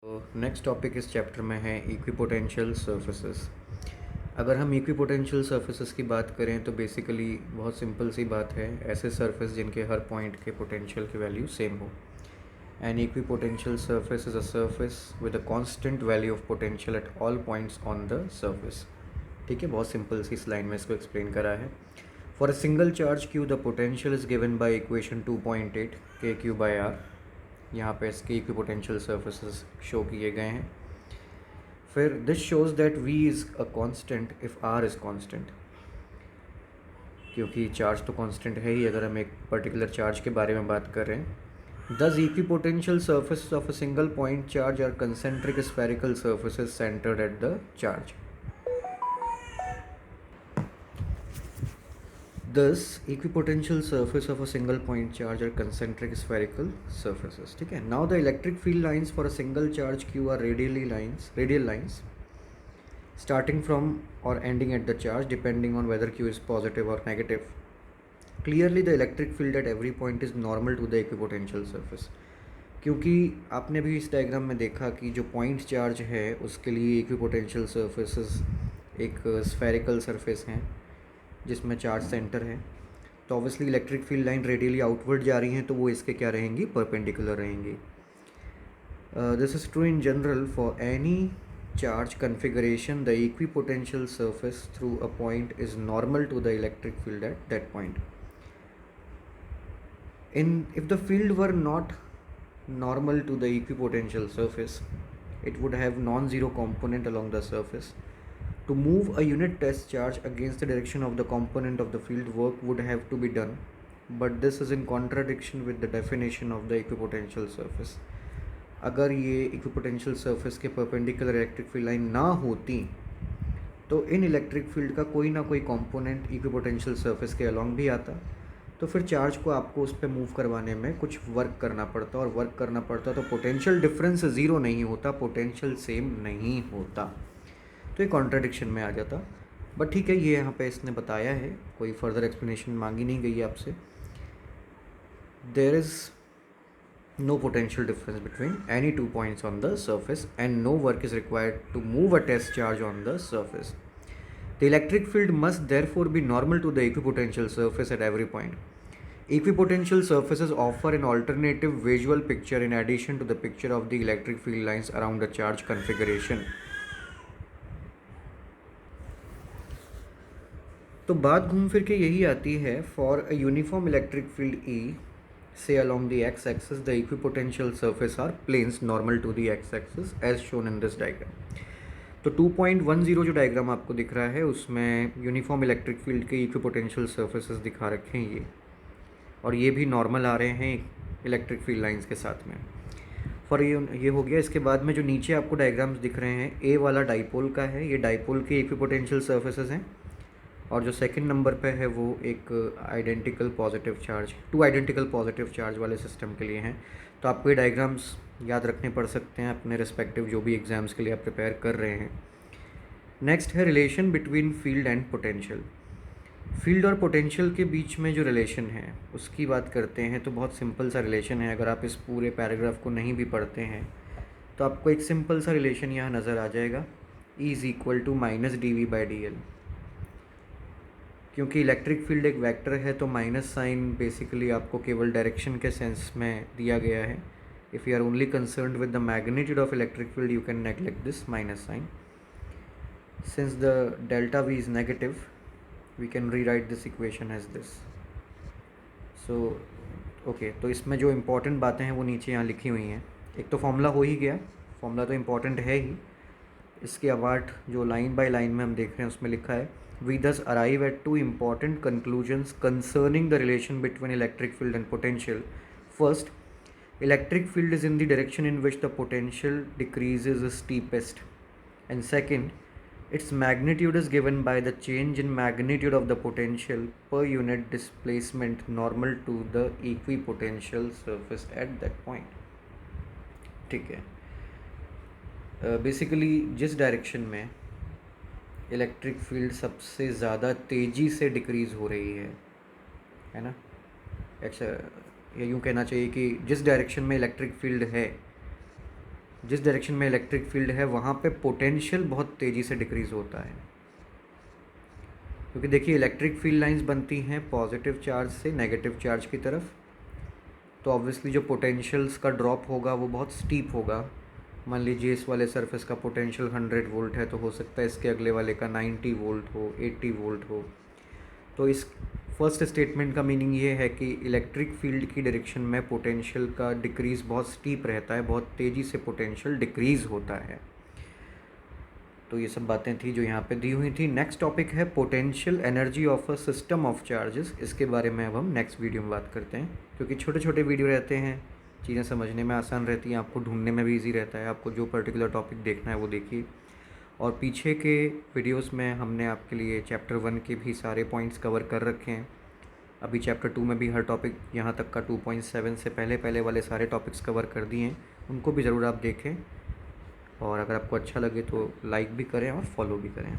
तो next topic इस chapter में है इक्विपोटेंशियल सर्फेसेस। अगर हम इक्विपोटेंशियल सर्फेसेस की बात करें तो बेसिकली बहुत सिंपल सी बात है, ऐसे सरफेस जिनके हर पॉइंट के पोटेंशियल की वैल्यू सेम हो। An equipotential surface is a surface with a constant value of potential at all points on the surface. ठीक है, बहुत सिंपल सी इस लाइन में इसको एक्सप्लेन करा है। For a single charge Q the potential is given by equation 2.8 के Q by are. यहाँ पे इसके इक्विपोटेंशियल सर्फेसेस शो किए गए हैं। फिर this shows that v is a constant if r is constant, क्योंकि चार्ज तो कांस्टेंट है ही अगर हम एक पर्टिकुलर चार्ज के बारे में बात कर रहे हैं। Thus equipotential surfaces of a single point charge are concentric spherical surfaces centred at the charge. Thus, equipotential surface of a single point charge are concentric spherical surfaces. ठीक है, now the electric field lines for a single charge q are radial lines starting from or ending at the charge depending on whether q is positive or negative. Clearly the electric field at every point is normal to the equipotential surface. क्योंकि आपने भी इस diagram में देखा कि जो point charge है उसके लिए इक्विपोटेंशियल सर्फेसेस एक स्फेरिकल सरफेस हैं जिसमें चार्ज सेंटर है। तो obviously electric field line radially outward जा रही हैं तो वो इसके क्या रहेंगी, परपेंडिकुलर रहेंगी। This is true in general for any charge configuration the equipotential surface through a point is normal to the electric field at that point. If the field were not normal to the equipotential surface, it would have non-zero component along the surface. To move a unit test charge against the direction of the component of the field, work would have to be done, but this is in contradiction with the definition of the equipotential surface. अगर ये equipotential surface के perpendicular electric field line ना होती तो इन electric field का कोई ना कोई कंपोनेंट इक्विपोटेंशियल सरफेस के अलॉन्ग भी आता, तो फिर चार्ज को आपको उस पर मूव करवाने में कुछ वर्क करना पड़ता, और वर्क करना पड़ता तो पोटेंशियल डिफरेंस ज़ीरो नहीं होता, पोटेंशियल सेम नहीं होता, तो ये कॉन्ट्राडिक्शन में आ जाता। बट ठीक है, ये यहाँ पे इसने बताया है, कोई फर्दर एक्सप्लेनेशन मांगी नहीं गई है आपसे। There is no potential difference between any 2 points on the surface and no work is required to move a test charge on the surface. The electric field must therefore be normal to the equipotential surface at every point. Equipotential surfaces offer an alternative visual picture in addition to the picture of the electric field lines around the charge configuration. तो बात घूम फिर के यही आती है, for a uniform electric field E say along the x-axis the equipotential surface are planes normal to the x-axis as shown in this diagram. तो 2.10 जो डायग्राम आपको दिख रहा है उसमें यूनिफॉर्म इलेक्ट्रिक फील्ड के इक्विपोटेंशियल सर्फेसेस दिखा रखे हैं ये, और ये भी नॉर्मल आ रहे हैं इलेक्ट्रिक फील्ड लाइंस के साथ में। फॉर ये हो गया। इसके बाद में जो नीचे आपको डायग्राम्स दिख रहे हैं, ए वाला डाइपोल का है, ये डाइपोल के इक्विपोटेंशियल सर्फेसेस हैं, और जो सेकंड नंबर पे है वो एक identical positive charge, two identical positive charge वाले सिस्टम के लिए हैं। तो आपको ये डायग्राम्स याद रखने पड़ सकते हैं अपने रिस्पेक्टिव जो भी एग्ज़ाम्स के लिए आप प्रिपेयर कर रहे हैं। नेक्स्ट है relation between field and potential. Field और पोटेंशियल के बीच में जो रिलेशन है उसकी बात करते हैं, तो बहुत सिंपल सा रिलेशन है। अगर आप इस पूरे पैराग्राफ को नहीं भी पढ़ते हैं तो आपको एक सिंपल सा रिलेशन यहाँ नज़र आ जाएगा, E is equal to minus dV/dl। क्योंकि इलेक्ट्रिक फील्ड एक वेक्टर है तो माइनस साइन बेसिकली आपको केवल डायरेक्शन के सेंस में दिया गया है। If you are only concerned with the magnitude of electric field you can neglect this minus sign. Since the delta V is negative we can rewrite this equation as this. So okay, तो इसमें जो important बातें हैं वो नीचे यहाँ लिखी हुई हैं। एक तो फॉर्मूला हो ही गया, फॉर्मूला तो इम्पॉर्टेंट है ही। इसके अबाउट जो लाइन बाय लाइन में हम देख रहे हैं उसमें लिखा है, we thus arrive at two important conclusions concerning the relation between electric field and potential. First, electric field is in the direction in which the potential decreases is steepest, and second, its magnitude is given by the change in magnitude of the potential per unit displacement normal to the equipotential surface at that point. ठीक है, basically जिस direction में electric field सबसे ज़्यादा तेज़ी से decrease हो रही है ना, या यूँ कहना चाहिए कि जिस डायरेक्शन में इलेक्ट्रिक फील्ड है जिस डायरेक्शन में इलेक्ट्रिक फील्ड है वहाँ पे पोटेंशियल बहुत तेज़ी से डिक्रीज़ होता है, क्योंकि देखिए इलेक्ट्रिक फील्ड लाइंस बनती हैं पॉजिटिव चार्ज से नेगेटिव चार्ज की तरफ, तो ऑब्वियसली जो पोटेंशियल्स का ड्रॉप होगा वो बहुत स्टीप होगा। मान लीजिए इस वाले सरफेस का पोटेंशियल 100 वोल्ट है, तो हो सकता है इसके अगले वाले का 90 वोल्ट हो, 80 वोल्ट हो। तो इस फर्स्ट स्टेटमेंट का मीनिंग ये है कि इलेक्ट्रिक फील्ड की डायरेक्शन में पोटेंशियल का डिक्रीज़ बहुत स्टीप रहता है, बहुत तेज़ी से पोटेंशियल डिक्रीज़ होता है। तो ये सब बातें थी जो यहाँ पे दी हुई थी। नेक्स्ट टॉपिक है potential energy of a system of charges. इसके बारे में अब हम नेक्स्ट वीडियो में बात करते हैं, क्योंकि छोटे छोटे वीडियो रहते हैं, चीज़ें समझने में आसान रहती हैं, आपको ढूंढने में भी इजी रहता है। आपको जो पर्टिकुलर टॉपिक देखना है वो देखिए। और पीछे के वीडियोस में हमने आपके लिए चैप्टर 1 के भी सारे पॉइंट्स कवर कर रखे हैं। अभी चैप्टर 2 में भी हर टॉपिक यहाँ तक का 2.7 से पहले वाले सारे टॉपिक्स कवर कर दिए हैं, उनको भी ज़रूर आप देखें। और अगर आपको अच्छा लगे तो लाइक भी करें और फॉलो भी करें।